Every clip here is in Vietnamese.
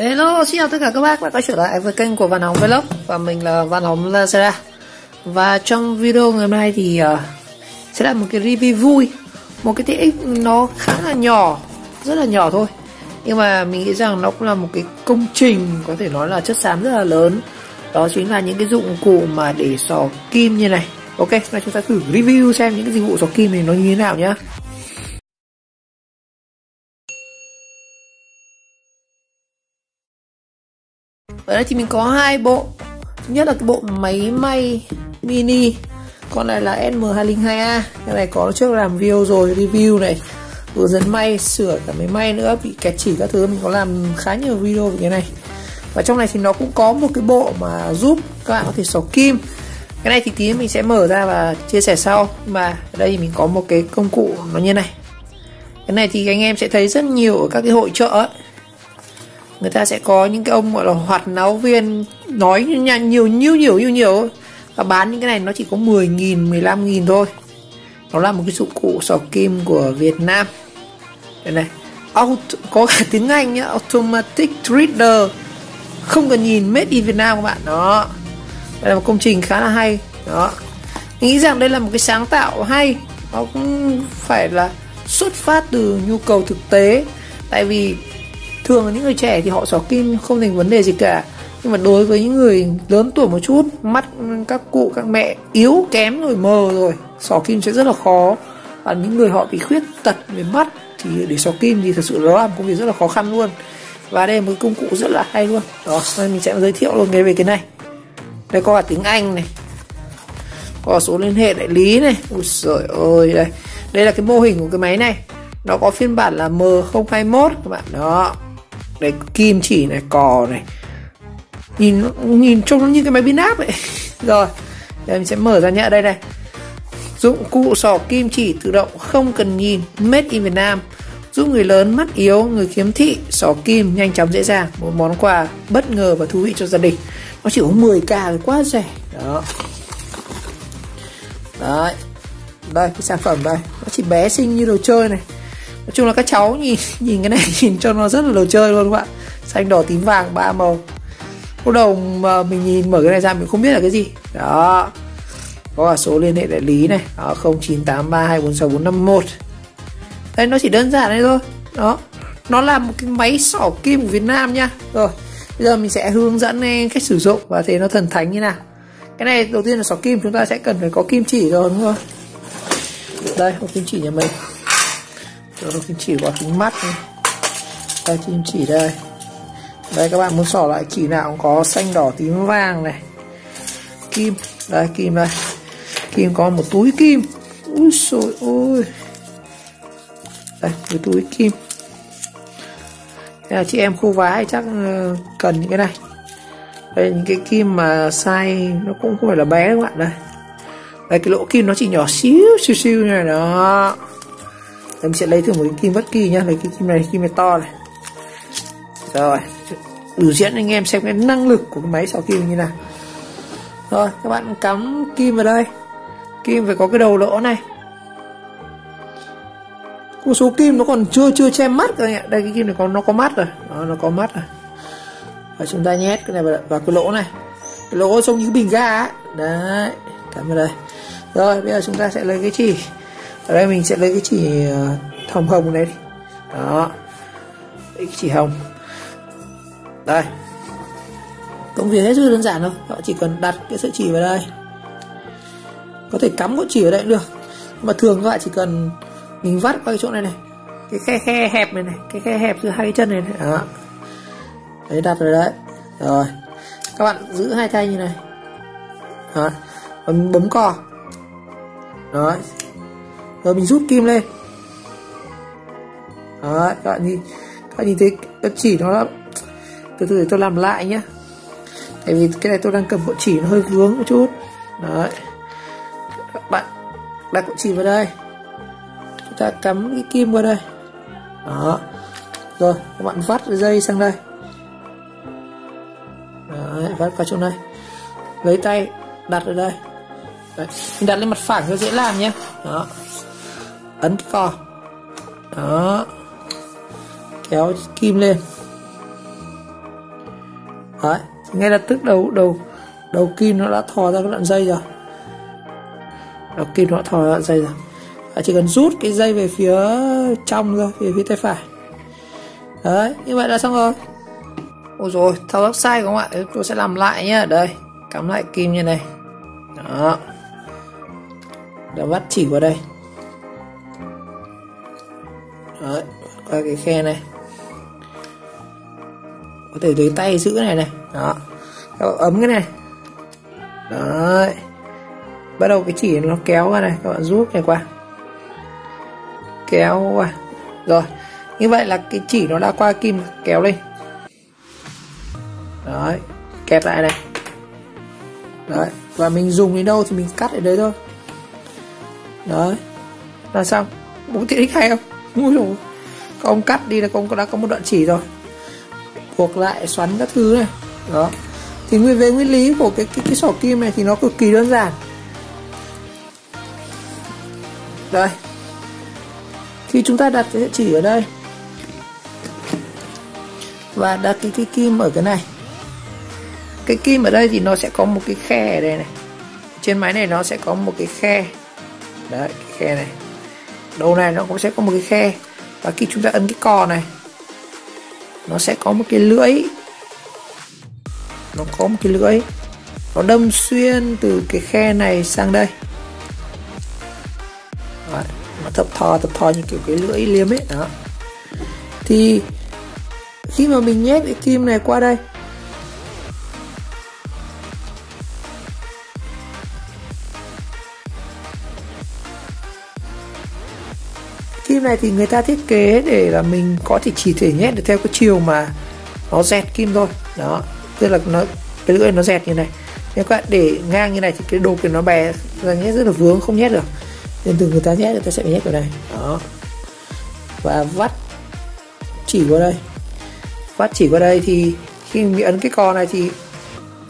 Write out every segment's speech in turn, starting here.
Hello, xin chào tất cả các bác đã quay trở lại với kênh của Văn Hồng Vlog. Và mình là Văn Hồng Lazada. Và trong video ngày hôm nay thì sẽ là một cái review vui. Một cái tiện ích nó khá là nhỏ, rất là nhỏ thôi, nhưng mà mình nghĩ rằng nó cũng là một cái công trình có thể nói là chất xám rất là lớn. Đó chính là những cái dụng cụ mà để xỏ kim như này. Ok, và chúng ta thử review xem những cái dụng cụ xỏ kim này nó như thế nào nhá. Ở đây thì mình có hai bộ. Thứ nhất là cái bộ máy may mini, con này là SM202A. Cái này có trước làm video rồi, review này, hướng dẫn may, sửa cả máy may nữa, bị kẹt chỉ các thứ, mình có làm khá nhiều video về cái này. Và trong này thì nó cũng có một cái bộ mà giúp các bạn có thể xỏ kim. Cái này thì tí mình sẽ mở ra và chia sẻ sau. Mà ở đây thì mình có một cái công cụ nó như này. Cái này thì anh em sẽ thấy rất nhiều ở các cái hội chợ ấy. Người ta sẽ có những cái ông gọi là hoạt náo viên nói nhiều và bán những cái này nó chỉ có 10.000, 15.000 thôi. Nó là một cái dụng cụ xỏ kim của Việt Nam. Đây này, có cả tiếng Anh nhá, Automatic Threader, không cần nhìn, made in Việt Nam các bạn. Đó, đây là một công trình khá là hay. Đó, mình nghĩ rằng đây là một cái sáng tạo hay. Nó cũng phải là xuất phát từ nhu cầu thực tế. Tại vì thường là những người trẻ thì họ xỏ kim không thành vấn đề gì cả, nhưng mà đối với những người lớn tuổi một chút, mắt các cụ các mẹ yếu kém rồi, mờ rồi, xỏ kim sẽ rất là khó. Và những người họ bị khuyết tật về mắt thì để xỏ kim thì thật sự nó làm công việc rất là khó khăn luôn. Và đây là một công cụ rất là hay luôn. Đó, nên mình sẽ giới thiệu luôn về cái này. Đây có cả tiếng Anh này, có số liên hệ đại lý này. Ui giời ơi, đây là cái mô hình của cái máy này. Nó có phiên bản là M021 các bạn. Đó, đây kim chỉ này, cò này, nhìn trông nó như cái máy biến áp ấy. Rồi, đây mình sẽ mở ra nhá. Đây này, dụng cụ xỏ kim chỉ tự động không cần nhìn, made in Việt Nam, giúp người lớn, mắt yếu, người khiếm thị xỏ kim nhanh chóng dễ dàng. Một món quà bất ngờ và thú vị cho gia đình. Nó chỉ có 10k thì quá rẻ. Đó, đấy, đây cái sản phẩm đây, nó chỉ bé xinh như đồ chơi này. Nói chung là các cháu nhìn cái này nhìn cho nó rất là đồ chơi luôn các bạn. Xanh đỏ tím vàng, 3 màu. Lúc đầu mà mình nhìn mở cái này ra mình không biết là cái gì. Đó, có cả số liên hệ đại lý này. Đó, 0983246451. Đây, nó chỉ đơn giản đây thôi. Đó, nó là một cái máy xỏ kim của Việt Nam nha. Rồi, bây giờ mình sẽ hướng dẫn cách sử dụng và thấy nó thần thánh như nào. Cái này đầu tiên là xỏ kim, chúng ta sẽ cần phải có kim chỉ rồi, đúng không? Đây, có kim chỉ nhà mình. Rồi kim chỉ vào kính mắt này. Đây kim chỉ đây. Đây các bạn muốn xỏ lại chỉ nào cũng có xanh đỏ tím vàng này. Kim, đây kim đây. Kim có một túi kim. Úi xôi ôi. Đây, một túi kim. Đây là chị em khô vá chắc cần những cái này. Đây những cái kim mà size nó cũng không phải là bé các bạn. Đây, đây cái lỗ kim nó chỉ nhỏ xíu như này đó. Mình sẽ lấy thử một cái kim bất kỳ nhá. Lấy cái kim này to này. Rồi, biểu diễn anh em xem cái năng lực của cái máy xỏ kim như nào. Rồi, các bạn cắm kim vào đây. Kim phải có cái đầu lỗ này. Một số kim nó còn chưa che mắt các bạn ạ. Đây cái kim này nó có mắt rồi. Đó, nó có mắt rồi. Và chúng ta nhét cái này vào cái lỗ này. Cái lỗ trông như cái bình ga ấy. Đấy, cắm vào đây. Rồi, bây giờ chúng ta sẽ lấy cái chỉ. Ở đây mình sẽ lấy cái chỉ hồng này đi. Đó, cái chỉ hồng. Đây, công việc hết sức đơn giản thôi. Họ chỉ cần đặt cái sợi chỉ vào đây. Có thể cắm con chỉ ở đây cũng được. Nhưng mà thường các bạn chỉ cần mình vắt qua cái chỗ này này, cái khe hẹp này, cái khe hẹp giữa hai cái chân này, Đó, đấy, đặt vào đấy. Rồi, các bạn giữ hai tay như này. Đó, bấm cò. Đó, rồi mình rút kim lên. Đó, các bạn nhìn thấy cái chỉ nó, từ từ tôi làm lại nhé. Tại vì cái này tôi đang cầm bộ chỉ nó hơi vướng một chút. Đấy, các bạn đặt bộ chỉ vào đây, chúng ta cắm cái kim vào đây. Đó, rồi các bạn vắt cái dây sang đây. Đấy, vắt qua chỗ này, lấy tay đặt ở đây. Đấy, mình đặt lên mặt phẳng cho dễ làm nhé. Đó, ấn cái cò. Đó, kéo kim lên. Đấy, ngay lập tức đầu kim nó đã thò ra cái đoạn dây rồi. Đầu kim nó đã thò ra đoạn dây rồi. Chỉ cần rút cái dây về phía trong thôi, về phía tay phải. Đấy, như vậy là xong rồi. Ôi rồi, thao tác sai không ạ? Tôi sẽ làm lại nhá. Đây, cắm lại kim như này. Đó. Đã vắt chỉ vào đây. Đấy, qua cái khe này. Có thể lấy tay giữ này này. Đó. Các bạn ấm cái này. Đấy. Bắt đầu cái chỉ nó kéo ra này, các bạn rút này qua. Kéo qua. Rồi. Như vậy là cái chỉ nó đã qua kim, kéo lên. Đấy, kẹp lại này. Đấy, và mình dùng đến đâu thì mình cắt ở đấy thôi. Đấy, là xong. Bố tiện ích hay không? Ui dồi, các ông cắt đi là các ông đã có một đoạn chỉ rồi. Buộc lại, xoắn các thứ này. Đó. Thì về nguyên lý của cái sỏ kim này thì nó cực kỳ đơn giản. Đây. Khi chúng ta đặt cái chỉ ở đây và đặt cái kim ở cái này. Cái kim ở đây thì nó sẽ có một cái khe ở đây này. Trên máy này nó sẽ có một cái khe. Đấy, cái khe này. Đầu này nó cũng sẽ có một cái khe. Và khi chúng ta ấn cái cò này, nó sẽ có một cái lưỡi. Nó có một cái lưỡi. Nó đâm xuyên từ cái khe này sang đây. Đấy, nó thập thò như kiểu cái lưỡi liếm ấy. Đó. Thì khi mà mình nhét cái kim này qua đây, kim này thì người ta thiết kế để là mình có thể chỉ thể nhét được theo cái chiều mà nó dẹt kim thôi. Đó, tức là nó cái lưỡi nó dẹt như này. Nếu các bạn để ngang như này thì cái đồ kia nó bè ra nhét rất là vướng, không nhét được. Nên từ người ta nhét, người ta sẽ phải nhét vào đây. Đó. Và vắt chỉ vào đây. Vắt chỉ vào đây thì khi mình ấn cái cò này thì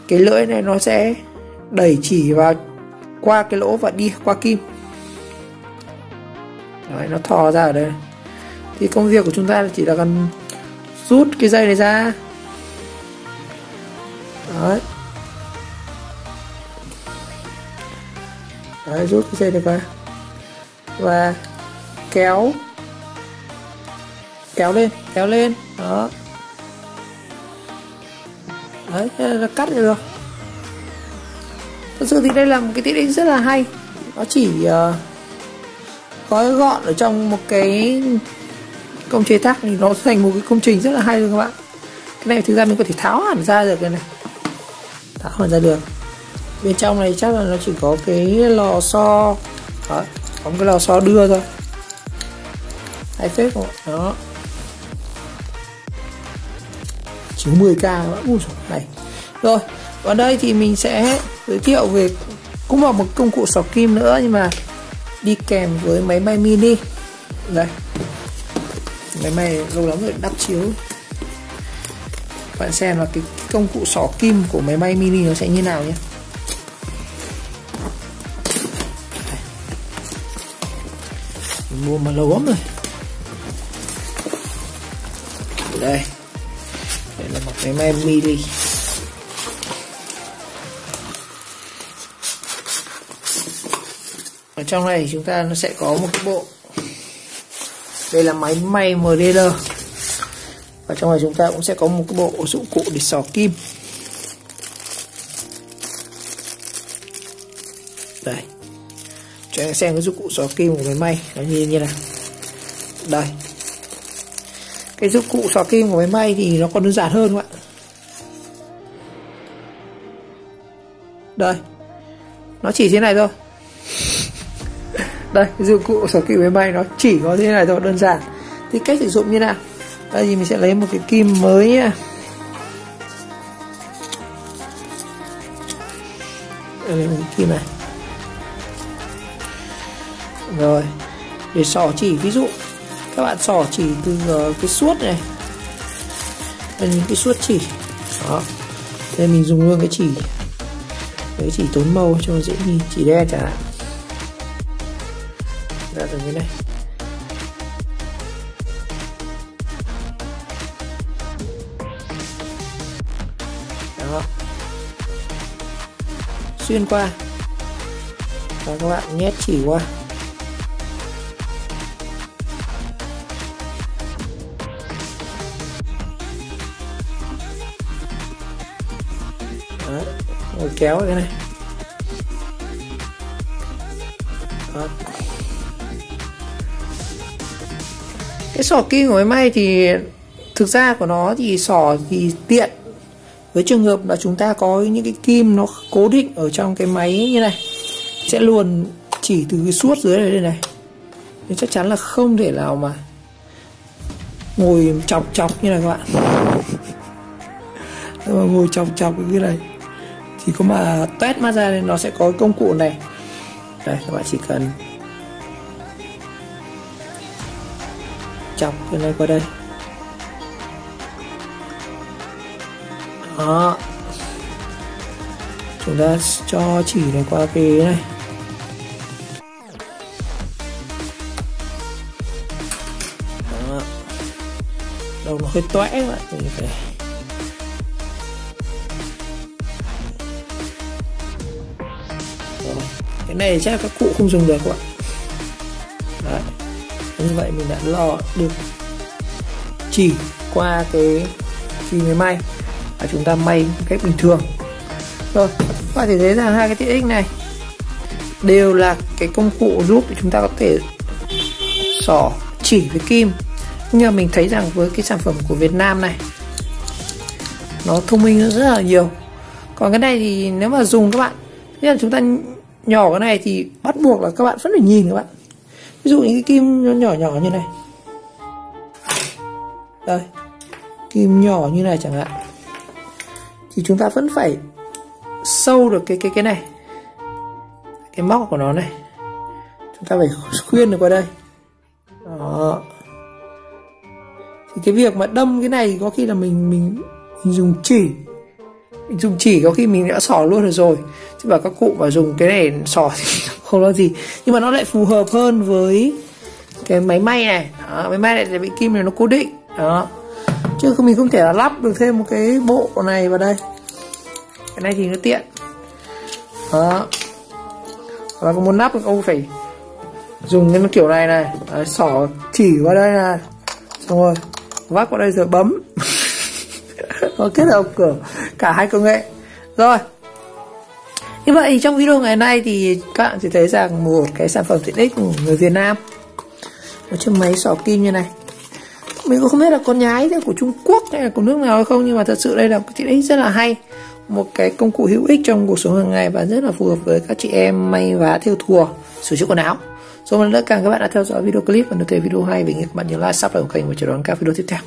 cái lưỡi này nó sẽ đẩy chỉ vào qua cái lỗ và đi qua kim. Đấy, nó thò ra ở đây. Thì công việc của chúng ta chỉ là cần rút cái dây này ra. Đấy. Đấy, rút cái dây này qua và kéo lên. Đó. Đấy, là cắt được. Thật sự thì đây là một cái tiện ích rất là hay. Nó chỉ gói gọn ở trong một cái công chế tác thì nó thành một cái công trình rất là hay luôn các bạn. Cái này thực ra mình có thể tháo hẳn ra được cái này. Tháo hẳn ra được. Bên trong này chắc là nó chỉ có cái lò xo. Đó, có một cái lò xo đưa thôi. Hay phết không ạ? Đó. Chỉ 10k các bạn. Ui dồi, này. Rồi, ở đây thì mình sẽ giới thiệu về cũng là một công cụ xỏ kim nữa nhưng mà đi kèm với máy may mini. Đây. Máy may lâu lắm rồi đắp chiếu. Bạn xem là cái công cụ xỏ kim của máy may mini nó sẽ như nào nhé. Mình mua mà lâu lắm rồi. Đây. Đây là một máy may mini. Ở trong này chúng ta nó sẽ có một cái bộ. Đây là máy may MDL. Và trong này chúng ta cũng sẽ có một cái bộ dụng cụ để xỏ kim. Đây. Cho anh xem cái dụng cụ xỏ kim của máy may nó như nào. Đây. Cái dụng cụ xỏ kim của máy may thì nó còn đơn giản hơn các bạn. Đây. Nó chỉ thế này thôi. Đây, dụng cụ xỏ kim máy may nó chỉ có thế này thôi, đơn giản. Thì cách sử dụng như nào? Đây thì mình sẽ lấy một cái kim mới nha. Đây là một cái kim này. Rồi, để xỏ chỉ, ví dụ các bạn xỏ chỉ từ cái suốt này. Đây những cái suốt chỉ. Đó. Đây mình dùng luôn cái chỉ. Cái chỉ tốn màu cho dễ nhìn, chỉ đen chẳng hạn. Ra từ cái này. Đó. Xuyên qua và các bạn nhét chỉ qua. Đó. Rồi kéo cái này. Đó. Cái xỏ kim của máy may thì thực ra của nó thì xỏ thì tiện với trường hợp là chúng ta có những cái kim nó cố định ở trong cái máy như này, sẽ luồn chỉ từ cái suốt dưới này lên này, thì chắc chắn là không thể nào mà ngồi chọc như này các bạn. Nếu mà ngồi chọc cái này thì có mà tuét mắt ra nên nó sẽ có cái công cụ này. Đây, các bạn chỉ cần chọc cái này qua đây. Đó. Chúng ta cho chỉ này qua cái này. Đó. Đầu nó hơi toẽ các bạn, mình phải cái này chắc các cụ không dùng được các bạn. Đấy. Như vậy mình đã lò được chỉ qua cái máy may và chúng ta may một cách bình thường. Rồi, các bạn thể thấy rằng hai cái tiện ích này đều là cái công cụ giúp để chúng ta có thể xỏ chỉ với kim. Nhưng mà mình thấy rằng với cái sản phẩm của Việt Nam này nó thông minh hơn rất là nhiều. Còn cái này thì nếu mà dùng các bạn, tức là chúng ta nhỏ cái này thì bắt buộc là các bạn vẫn phải nhìn các bạn. Ví dụ những cái kim nó nhỏ nhỏ như này. Đây, kim nhỏ như này chẳng hạn, thì chúng ta vẫn phải sâu được cái này, cái móc của nó này, chúng ta phải khuyên được qua đây. Đó. Thì cái việc mà đâm cái này có khi là mình dùng chỉ có khi mình đã xỏ luôn được rồi, chứ bảo các cụ mà dùng cái này xỏ thì không lo gì, nhưng mà nó lại phù hợp hơn với cái máy may này. Đó, máy may này bị kim này nó cố định. Đó, chứ mình không thể là lắp được thêm một cái bộ này vào đây. Cái này thì nó tiện. Đó, và có muốn lắp thì ông phải dùng cái kiểu này này. Đấy, xỏ chỉ vào đây này, xong rồi vác vào đây rồi bấm. Nó kết hợp của cả hai công nghệ. Rồi, như vậy trong video ngày nay thì các bạn sẽ thấy rằng một cái sản phẩm tiện ích của người Việt Nam, một chiếc máy xỏ kim như này. Mình cũng không biết là con nhái của Trung Quốc hay là của nước nào hay không, nhưng mà thật sự đây là một tiện ích rất là hay, một cái công cụ hữu ích trong cuộc sống hàng ngày và rất là phù hợp với các chị em may vá thêu thùa, sửa chữa quần áo. Rồi một lần nữa cảm ơn các bạn đã theo dõi video clip, và nếu thấy video hay, vì các bạn nhớ like, subscribe kênh và chờ đón các video tiếp theo.